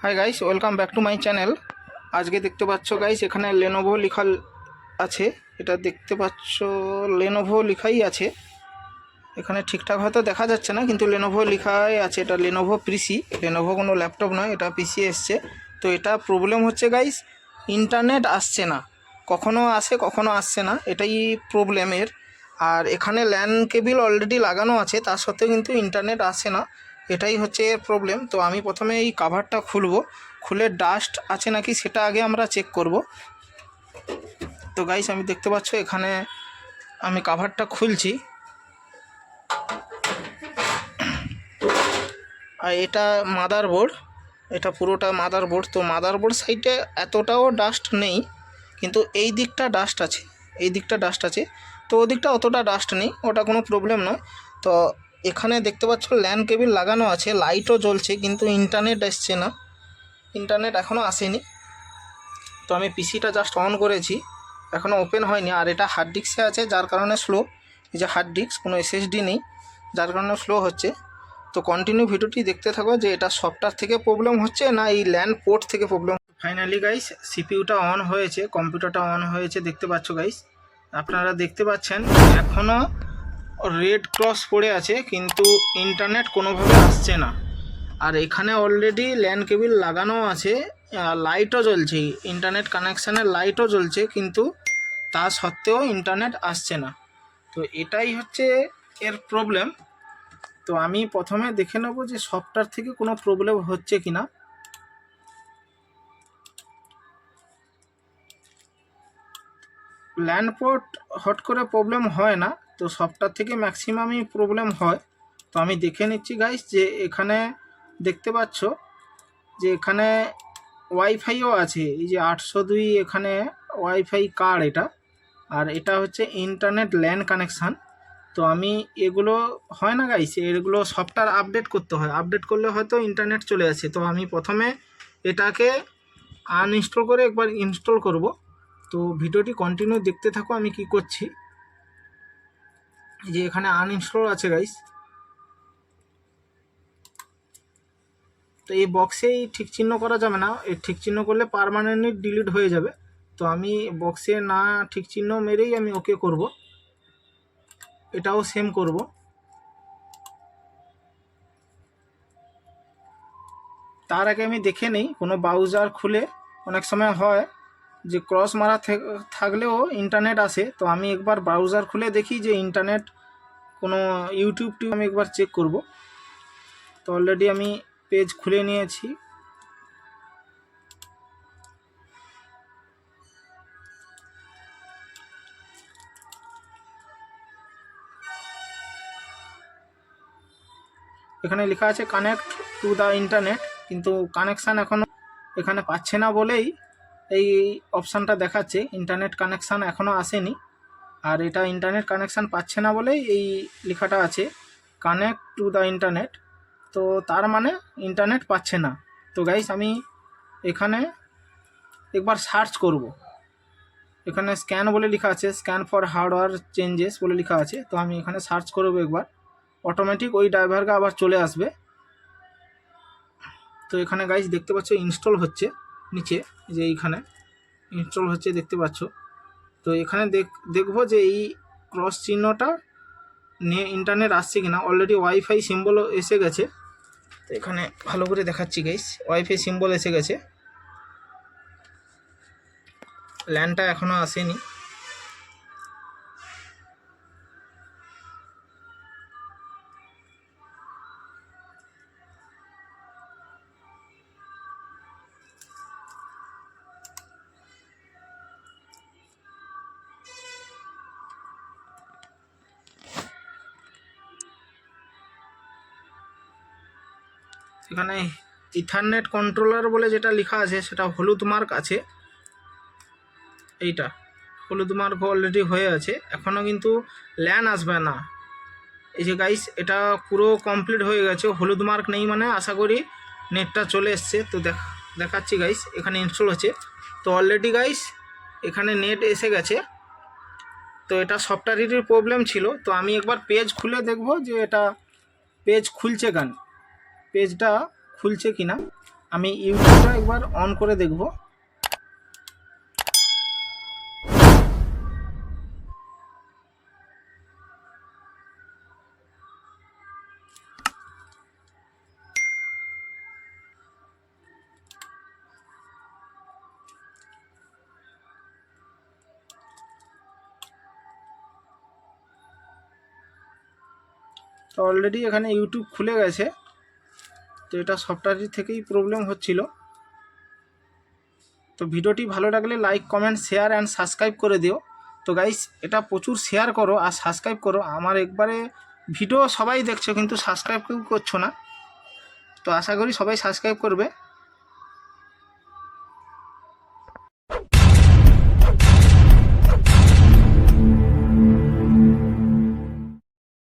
Hi guys, welcome back to my channel. আজকে দেখতে পাচ্ছ গাইস, এখানে লেনোভো লেখা আছে। এটা দেখতে পাচ্ছ, লেনোভো লেখাই আছে এখানে। ঠিকঠাক হয়তো দেখা যাচ্ছে না, কিন্তু লেনোভো লেখাই আছে। এটা লেনোভো পিসি, লেনোভো কোনো ল্যাপটপ নয়, এটা পিসি এসছে। তো এটা প্রবলেম হচ্ছে গাইস, ইন্টারনেট আসছে না, কখনো আসে কখনো আসছে না, এটাই প্রবলেমের। আর এখানে ল্যান কেবিল অলরেডি লাগানো আছে, তার সত্ত্বেও কিন্তু ইন্টারনেট আসে না, এটাই হচ্ছে এর প্রবলেম। তো আমি প্রথমে এই কাভারটা খুলবো, খুলে ডাস্ট আছে নাকি সেটা আগে আমরা চেক করব। তো গাইস, আমি দেখতে পাচ্ছ এখানে আমি কাভারটা খুলছি। আর এটা মাদারবোর্ড, এটা পুরোটা মাদারবোর্ড। তো মাদারবোর্ড সাইডে এতটাও ডাস্ট নেই, কিন্তু এই দিকটা ডাস্ট আছে, এই দিকটা ডাস্ট আছে। তো ওদিকটা অতটা ডাস্ট নেই, ওটা কোনো প্রবলেম নয়। তো এখানে দেখতে পাচ্ছ ল্যান কেবিল লাগানো আছে, লাইটও জ্বলছে, কিন্তু ইন্টারনেট আসছে না, ইন্টারনেট এখনও আসেনি। তো আমি পিসিটা জাস্ট অন করেছি, এখনও ওপেন হয়নি। আর এটা হার্ড ডিস্কে আছে, যার কারণে স্লো। এই যে হার্ড ডিস্ক, কোনো এসএসডি নেই, যার কারণে স্লো হচ্ছে। তো কন্টিনিউ ভিডিওটি দেখতে থাকো যে এটা সফটওয়্যার থেকে প্রবলেম হচ্ছে না এই ল্যান পোর্ট থেকে প্রবলেম। ফাইনালি গাইস, সিপিইউটা অন হয়েছে, কম্পিউটারটা অন হয়েছে, দেখতে পাচ্ছ গাইস। আপনারা দেখতে পাচ্ছেন এখনও রেড ক্রস পড়ে আছে, কিন্তু ইন্টারনেট কোনোভাবে আসছে না। আর এখানে অলরেডি ল্যান কেবিল লাগানো আছে, লাইটও জ্বলছে, ইন্টারনেট কানেকশানের লাইটও জ্বলছে, কিন্তু তা সত্ত্বেও ইন্টারনেট আসছে না। তো এটাই হচ্ছে এর প্রবলেম। তো আমি প্রথমে দেখে নেব যে সফটওয়্যার থেকে কোনো প্রবলেম হচ্ছে কি না। ল্যান্ড পোর্ট হট করে প্রবলেম হয় না, তো সফটওয়্যার থেকে ম্যাক্সিমামই প্রবলেম হয়। তো আমি দেখে নিচ্ছি গাইস, যে এখানে দেখতে পাচ্ছ যে এখানে ওয়াইফাইও আছে, এই যে 802, এখানে ওয়াইফাই কার্ড এটা। আর এটা হচ্ছে ইন্টারনেট ল্যান কানেকশান। তো আমি এগুলো হয় না গাইস, এগুলো সফটওয়্যার আপডেট করতে হয়, আপডেট করলে হয়তো ইন্টারনেট চলে আসে। তো আমি প্রথমে এটাকে আনইনস্টল করে একবার ইনস্টল করব। তো ভিডিওটি কন্টিনিউ দেখতে থাকো আমি কি করছি। যে এখানে আনইনস্টল আছে গাইস, তো এই বক্সেই ঠিক চিহ্ন করা যাবে না, এই ঠিক চিহ্ন করলে পার্মানেন্টলি ডিলিট হয়ে যাবে। তো আমি বক্সে না ঠিক চিহ্ন মেরেই আমি ওকে করব, এটাও সেম করব। তার আগে আমি দেখে নেই কোনো ব্রাউজার খুলে, অনেক সময় হয় যে ক্রস মারা থাকলেও ইন্টারনেট আসে। তো আমি একবার ব্রাউজার খুলে দেখি যে ইন্টারনেট কোনো ইউটিউব আমি একবার চেক করব। তো অলরেডি আমি পেজ খুলে নিয়েছি। এখানে লেখা আছে কানেক্ট টু দ্য ইন্টারনেট, কিন্তু কানেকশান এখনও এখানে পাচ্ছে না বলেই এই অপশানটা দেখাচ্ছে, ইন্টারনেট কানেকশান এখনও আসেনি। আর এটা ইন্টারনেট কানেকশান পাচ্ছে না বলেই এই লেখাটা আছে কানেক্ট টু দ্য ইন্টারনেট। তো তার মানে ইন্টারনেট পাচ্ছে না। তো গাইস, আমি এখানে একবার সার্চ করব। এখানে স্ক্যান বলে লেখা আছে, স্ক্যান ফর হার্ডওয়্যার চেঞ্জেস বলে লেখা আছে। তো আমি এখানে সার্চ করব একবার, অটোমেটিক ওই ড্রাইভারকে আবার চলে আসবে। তো এখানে গাইস দেখতে পাচ্ছ ইনস্টল হচ্ছে নিচে, যে এইখানে ইনস্টল হচ্ছে দেখতে পাচ্ছ। তো এখানে দেখবো যে এই ক্রস চিহ্নটা নিয়ে ইন্টারনেট আসছে কিনা। অলরেডি ওয়াইফাই সিম্বলও এসে গেছে, তো এখানে ভালো করে দেখাচ্ছি গাইস, ওয়াইফাই সিম্বল এসে গেছে, ল্যানটা এখনও আসেনি। এখানে ইথারনেট কন্ট্রোলার বলে যেটা লেখা আছে সেটা হলুদ মার্ক আছে, এইটা হলুদ মার্ক অলরেডি হয়ে আছে, এখনও কিন্তু ল্যান আসবে না। এই যে গাইস, এটা পুরো কমপ্লিট হয়ে গেছে, হলুদ মার্ক নেই, মানে আশা করি নেটটা চলে এসছে। তো দেখাচ্ছি গাইস, এখানে ইনস্টল হচ্ছে। তো অলরেডি গাইস এখানে নেট এসে গেছে। তো এটা সফটওয়্যারেরই প্রবলেম ছিল। তো আমি একবার পেজ খুলে দেখব যে এটা পেজ খুলছে কেন, পেজটা খুলছে কিনা। আমি ইউটিউবটা একবার অন করে দেখব। তো অলরেডি এখানে ইউটিউব খুলে গেছে। তো এটা সফটওয়্যার থেকেই প্রবলেম হচ্ছিল। তো ভিডিওটি ভালো লাগলে like comment share and subscribe করে দিও। তো গাইস এটা প্রচুর শেয়ার করো আর সাবস্ক্রাইব করো। আমার একবারে ভিডিও সবাই দেখছো কিন্তু সাবস্ক্রাইব কেউ করছো না। তো আশা করি সবাই সাবস্ক্রাইব করবে।